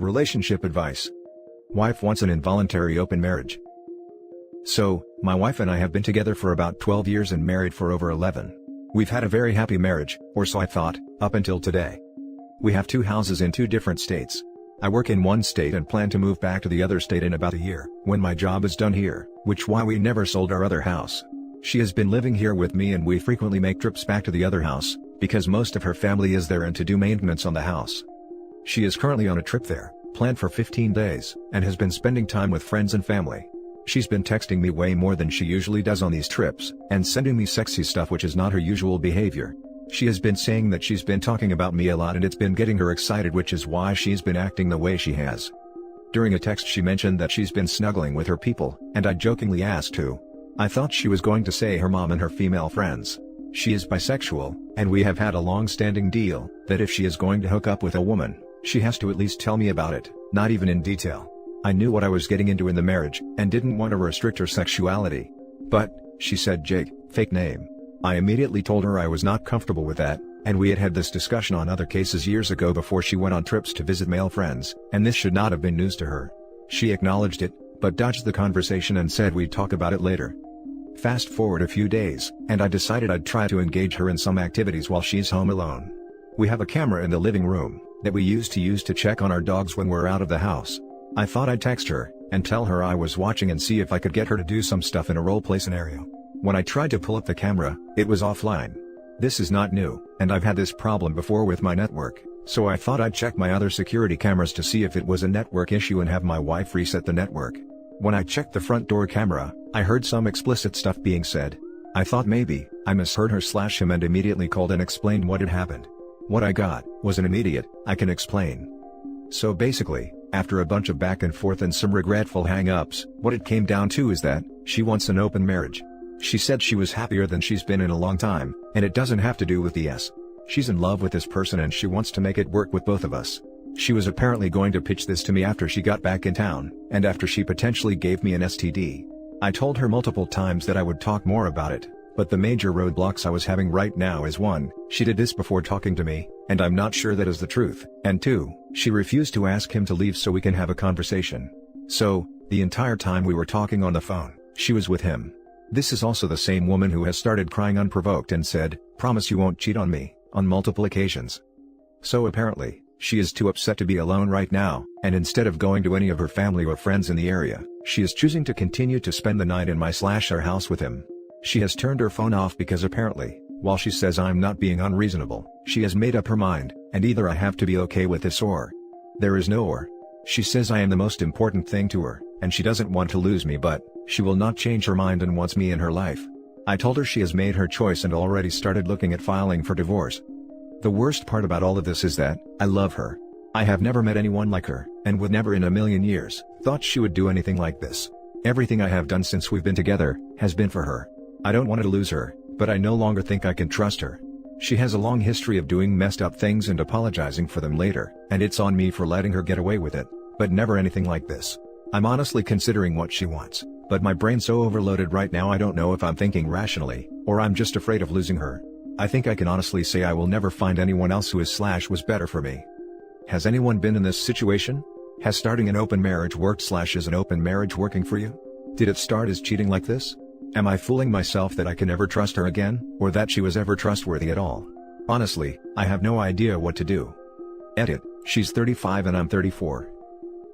Relationship advice. Wife wants an involuntary open marriage. So, my wife and I have been together for about 12 years and married for over 11. We've had a very happy marriage, or so I thought, up until today. We have 2 houses in 2 different states. I work in one state and plan to move back to the other state in about a year, when my job is done here, which why we never sold our other house. She has been living here with me and we frequently make trips back to the other house, because most of her family is there and to do maintenance on the house. She is currently on a trip there, planned for 15 days, and has been spending time with friends and family. She's been texting me way more than she usually does on these trips, and sending me sexy stuff which is not her usual behavior. She has been saying that she's been talking about me a lot and it's been getting her excited, which is why she's been acting the way she has. During a text she mentioned that she's been snuggling with her people, and I jokingly asked who. I thought she was going to say her mom and her female friends. She is bisexual, and we have had a long-standing deal, that if she is going to hook up with a woman, she has to at least tell me about it, not even in detail. I knew what I was getting into in the marriage, and didn't want to restrict her sexuality. But, she said Jake, fake name. I immediately told her I was not comfortable with that, and we had had this discussion on other cases years ago before she went on trips to visit male friends, and this should not have been news to her. She acknowledged it, but dodged the conversation and said we'd talk about it later. Fast forward a few days, and I decided I'd try to engage her in some activities while she's home alone. We have a camera in the living room, that we used to use to check on our dogs when we're out of the house. I thought I'd text her, and tell her I was watching and see if I could get her to do some stuff in a roleplay scenario. When I tried to pull up the camera, it was offline. This is not new, and I've had this problem before with my network, so I thought I'd check my other security cameras to see if it was a network issue and have my wife reset the network. When I checked the front door camera, I heard some explicit stuff being said. I thought maybe I misheard her/him and immediately called and explained what had happened. What I got was an immediate, "I can explain." So basically, after a bunch of back and forth and some regretful hang-ups, what it came down to is that she wants an open marriage. She said she was happier than she's been in a long time, and it doesn't have to do with the S. She's in love with this person and she wants to make it work with both of us. She was apparently going to pitch this to me after she got back in town, and after she potentially gave me an STD. I told her multiple times that I would talk more about it, but the major roadblocks I was having right now is 1, she did this before talking to me, and I'm not sure that is the truth, and 2, she refused to ask him to leave so we can have a conversation. So, the entire time we were talking on the phone, she was with him. This is also the same woman who has started crying unprovoked and said, "Promise you won't cheat on me," on multiple occasions. So apparently, she is too upset to be alone right now, and instead of going to any of her family or friends in the area, she is choosing to continue to spend the night in my/our house with him. She has turned her phone off because apparently, while she says I'm not being unreasonable, she has made up her mind, and either I have to be okay with this or there is no or. She says I am the most important thing to her, and she doesn't want to lose me, but she will not change her mind and wants me in her life. I told her she has made her choice and already started looking at filing for divorce. The worst part about all of this is that I love her. I have never met anyone like her, and would never in a million years thought she would do anything like this. Everything I have done since we've been together has been for her. I don't want to lose her, but I no longer think I can trust her. She has a long history of doing messed up things and apologizing for them later, and it's on me for letting her get away with it, but never anything like this. I'm honestly considering what she wants, but my brain's so overloaded right now I don't know if I'm thinking rationally, or I'm just afraid of losing her. I think I can honestly say I will never find anyone else who is/was better for me. Has anyone been in this situation? Has starting an open marriage worked/is an open marriage working for you? Did it start as cheating like this? Am I fooling myself that I can never trust her again, or that she was ever trustworthy at all? Honestly, I have no idea what to do. Edit, she's 35 and I'm 34.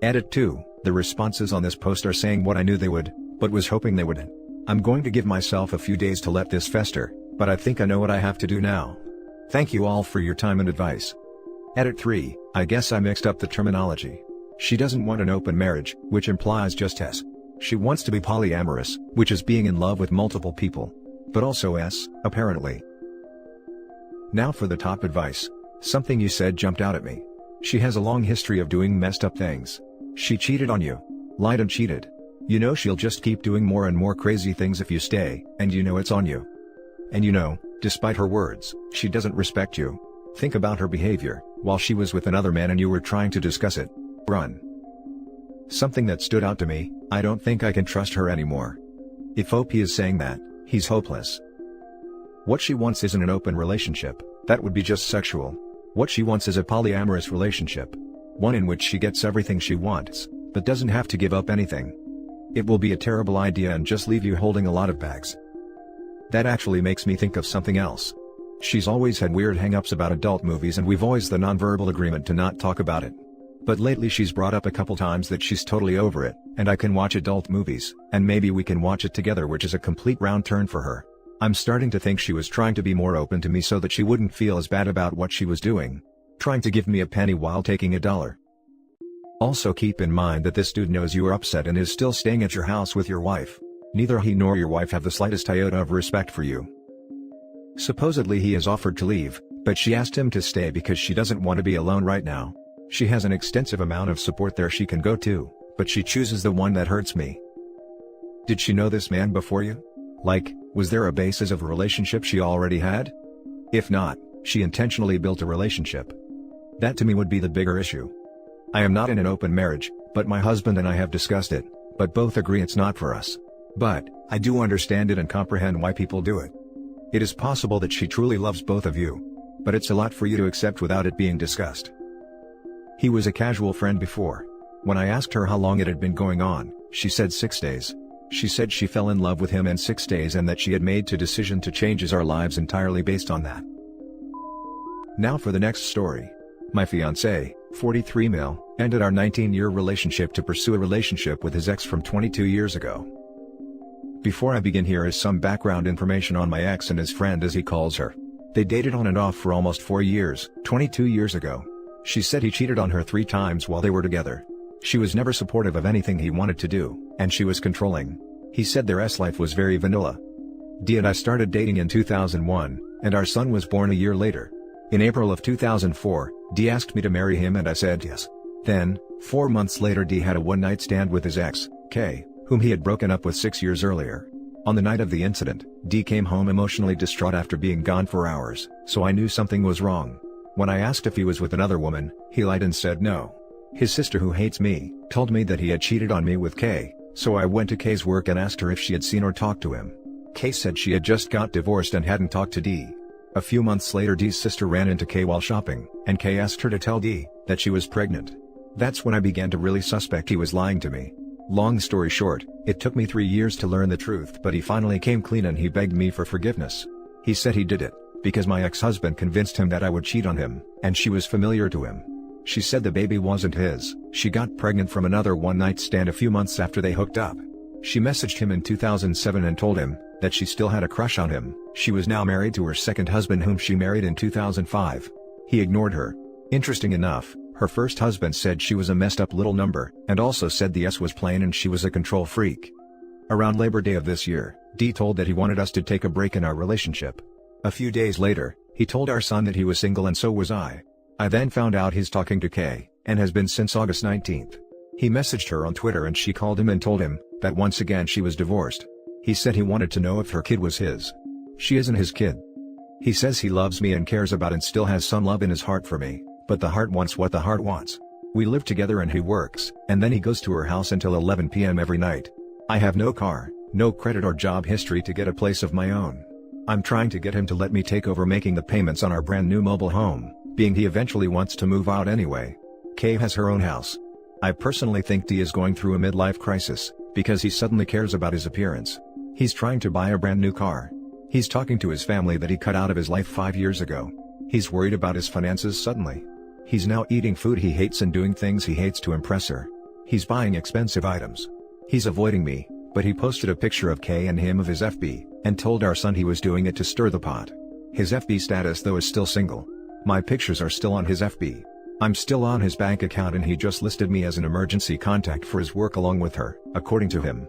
Edit 2, the responses on this post are saying what I knew they would, but was hoping they wouldn't. I'm going to give myself a few days to let this fester, but I think I know what I have to do now. Thank you all for your time and advice. Edit 3, I guess I mixed up the terminology. She doesn't want an open marriage, which implies just S. She wants to be polyamorous, which is being in love with multiple people. But also S, apparently. Now for the top advice. Something you said jumped out at me. She has a long history of doing messed up things. She cheated on you. Lied and cheated. You know she'll just keep doing more and more crazy things if you stay, and you know it's on you. And you know, despite her words, she doesn't respect you. Think about her behavior, while she was with another man and you were trying to discuss it. Run. Something that stood out to me, I don't think I can trust her anymore. If OP is saying that, he's hopeless. What she wants isn't an open relationship, that would be just sexual. What she wants is a polyamorous relationship. One in which she gets everything she wants, but doesn't have to give up anything. It will be a terrible idea and just leave you holding a lot of bags. That actually makes me think of something else. She's always had weird hang-ups about adult movies and we've always the non-verbal agreement to not talk about it. But lately she's brought up a couple times that she's totally over it, and I can watch adult movies, and maybe we can watch it together, which is a complete round turn for her. I'm starting to think she was trying to be more open to me so that she wouldn't feel as bad about what she was doing. Trying to give me a penny while taking $1. Also keep in mind that this dude knows you are upset and is still staying at your house with your wife. Neither he nor your wife have the slightest iota of respect for you. Supposedly he has offered to leave, but she asked him to stay because she doesn't want to be alone right now. She has an extensive amount of support there she can go to, but she chooses the one that hurts me. Did she know this man before you? Like, was there a basis of a relationship she already had? If not, she intentionally built a relationship. That to me would be the bigger issue. I am not in an open marriage, but my husband and I have discussed it, but both agree it's not for us. But, I do understand it and comprehend why people do it. It is possible that she truly loves both of you. But it's a lot for you to accept without it being discussed. He was a casual friend before. When I asked her how long it had been going on, she said 6 days. She said she fell in love with him in 6 days and that she had made the decision to change our lives entirely based on that. Now for the next story. My fiancé, 43 male, ended our 19-year relationship to pursue a relationship with his ex from 22 years ago. Before I begin, here is some background information on my ex and his friend, as he calls her. They dated on and off for almost 4 years, 22 years ago. She said he cheated on her 3 times while they were together. She was never supportive of anything he wanted to do, and she was controlling. He said their life was very vanilla. D and I started dating in 2001, and our son was born a year later. In April of 2004, D asked me to marry him and I said yes. Then, 4 months later, D had a one-night stand with his ex, K, whom he had broken up with 6 years earlier. On the night of the incident, D came home emotionally distraught after being gone for hours, so I knew something was wrong. When I asked if he was with another woman, he lied and said no. His sister, who hates me, told me that he had cheated on me with K, so I went to K's work and asked her if she had seen or talked to him. K said she had just got divorced and hadn't talked to D. A few months later, D's sister ran into K while shopping, and K asked her to tell D that she was pregnant. That's when I began to really suspect he was lying to me. Long story short, it took me 3 years to learn the truth, but he finally came clean and he begged me for forgiveness. He said he did it because my ex-husband convinced him that I would cheat on him, and she was familiar to him. She said the baby wasn't his. She got pregnant from another one-night stand a few months after they hooked up. She messaged him in 2007 and told him that she still had a crush on him. She was now married to her second husband, whom she married in 2005. He ignored her. Interesting enough, her first husband said she was a messed up little number, and also said the S was plain and she was a control freak. Around Labor Day of this year, D told that he wanted us to take a break in our relationship. A few days later, he told our son that he was single and so was I. I then found out he's talking to K, and has been since August 19th. He messaged her on Twitter and she called him and told him that once again she was divorced. He said he wanted to know if her kid was his. She isn't his kid. He says he loves me and cares about and still has some love in his heart for me, but the heart wants what the heart wants. We live together and he works, and then he goes to her house until 11 p.m. every night. I have no car, no credit or job history to get a place of my own. I'm trying to get him to let me take over making the payments on our brand new mobile home, being he eventually wants to move out anyway. Kay has her own house. I personally think D is going through a midlife crisis, because he suddenly cares about his appearance. He's trying to buy a brand new car. He's talking to his family that he cut out of his life 5 years ago. He's worried about his finances suddenly. He's now eating food he hates and doing things he hates to impress her. He's buying expensive items. He's avoiding me, but he posted a picture of Kay and him of his FB, and told our son he was doing it to stir the pot. His FB status though is still single. My pictures are still on his FB. I'm still on his bank account and he just listed me as an emergency contact for his work along with her, according to him.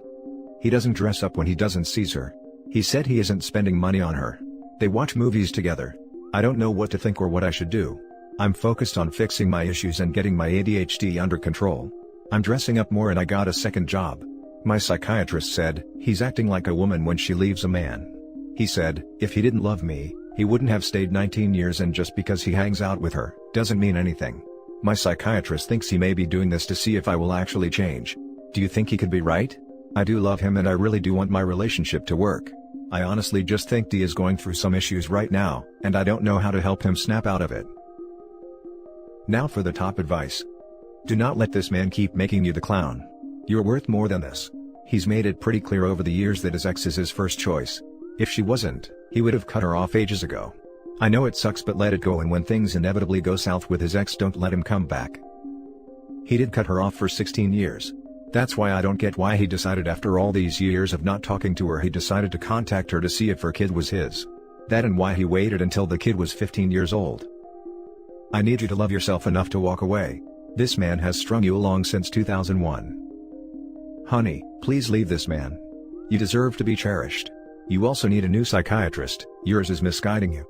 He doesn't dress up when he doesn't see her. He said he isn't spending money on her. They watch movies together. I don't know what to think or what I should do. I'm focused on fixing my issues and getting my ADHD under control. I'm dressing up more and I got a second job. My psychiatrist said, he's acting like a woman when she leaves a man. He said, if he didn't love me, he wouldn't have stayed 19 years and just because he hangs out with her, doesn't mean anything. My psychiatrist thinks he may be doing this to see if I will actually change. Do you think he could be right? I do love him and I really do want my relationship to work. I honestly just think D is going through some issues right now, and I don't know how to help him snap out of it. Now for the top advice. Do not let this man keep making you the clown. You're worth more than this. He's made it pretty clear over the years that his ex is his first choice. If she wasn't, he would have cut her off ages ago. I know it sucks, but let it go, and when things inevitably go south with his ex, don't let him come back. He did cut her off for 16 years. That's why I don't get why he decided after all these years of not talking to her he decided to contact her to see if her kid was his. That and why he waited until the kid was 15 years old. I need you to love yourself enough to walk away. This man has strung you along since 2001. Honey, please leave this man. You deserve to be cherished. You also need a new psychiatrist, yours is misguiding you.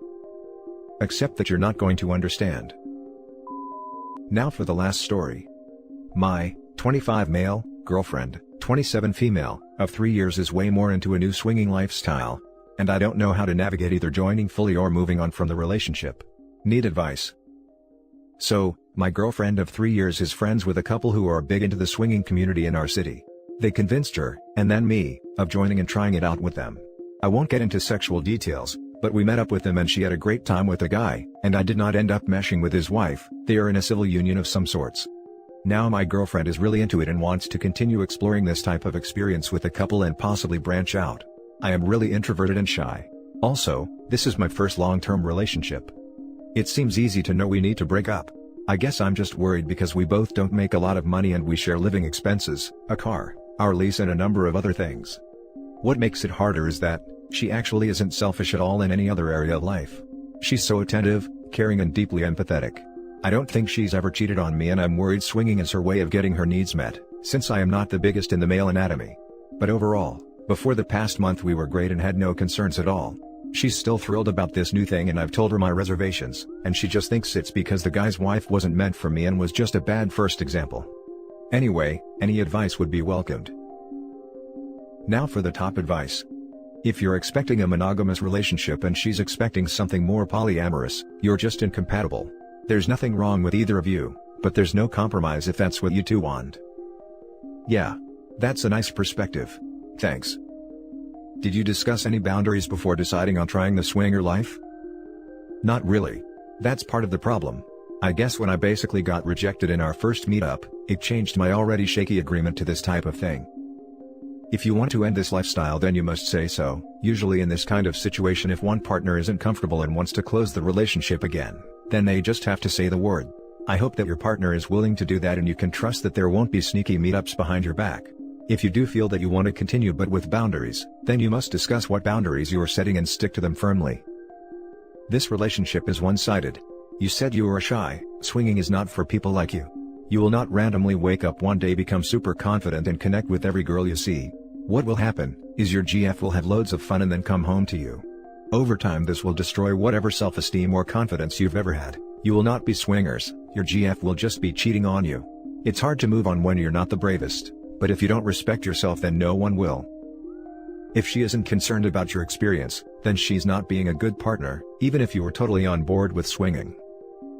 Accept that you're not going to understand. Now for the last story. My 25 male girlfriend, 27 female, of 3 years is way more into a new swinging lifestyle, and I don't know how to navigate either joining fully or moving on from the relationship. Need advice. So, my girlfriend of 3 years is friends with a couple who are big into the swinging community in our city. They convinced her, and then me, of joining and trying it out with them. I won't get into sexual details, but we met up with them and she had a great time with the guy, and I did not end up meshing with his wife. They are in a civil union of some sorts. Now my girlfriend is really into it and wants to continue exploring this type of experience with a couple and possibly branch out. I am really introverted and shy. Also, this is my first long-term relationship. It seems easy to know we need to break up. I guess I'm just worried because we both don't make a lot of money and we share living expenses, a car, our lease and a number of other things. What makes it harder is that she actually isn't selfish at all in any other area of life. She's so attentive, caring and deeply empathetic. I don't think she's ever cheated on me, and I'm worried swinging is her way of getting her needs met, since I am not the biggest in the male anatomy. But overall, before the past month we were great and had no concerns at all. She's still thrilled about this new thing and I've told her my reservations, and she just thinks it's because the guy's wife wasn't meant for me and was just a bad first example. Anyway, any advice would be welcomed. Now for the top advice. If you're expecting a monogamous relationship and she's expecting something more polyamorous, you're just incompatible. There's nothing wrong with either of you, but there's no compromise if that's what you two want. Yeah. That's a nice perspective. Thanks. Did you discuss any boundaries before deciding on trying the swinger life? Not really. That's part of the problem. I guess when I basically got rejected in our first meetup, it changed my already shaky agreement to this type of thing. If you want to end this lifestyle then you must say so. Usually in this kind of situation, if one partner isn't comfortable and wants to close the relationship again, then they just have to say the word. I hope that your partner is willing to do that and you can trust that there won't be sneaky meetups behind your back. If you do feel that you want to continue but with boundaries, then you must discuss what boundaries you are setting and stick to them firmly. This relationship is one-sided. You said you are shy. Swinging is not for people like you. You will not randomly wake up one day, become super confident and connect with every girl you see. What will happen is your GF will have loads of fun and then come home to you. Over time this will destroy whatever self-esteem or confidence you've ever had. You will not be swingers, your GF will just be cheating on you. It's hard to move on when you're not the bravest, but if you don't respect yourself then no one will. If she isn't concerned about your experience, then she's not being a good partner, even if you were totally on board with swinging.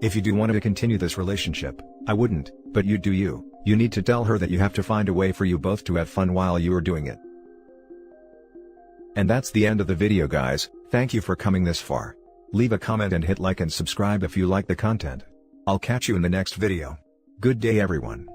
If you do want to continue this relationship, I wouldn't, but you do you. You need to tell her that you have to find a way for you both to have fun while you are doing it. And that's the end of the video, guys. Thank you for coming this far. Leave a comment and hit like and subscribe if you like the content. I'll catch you in the next video. Good day everyone.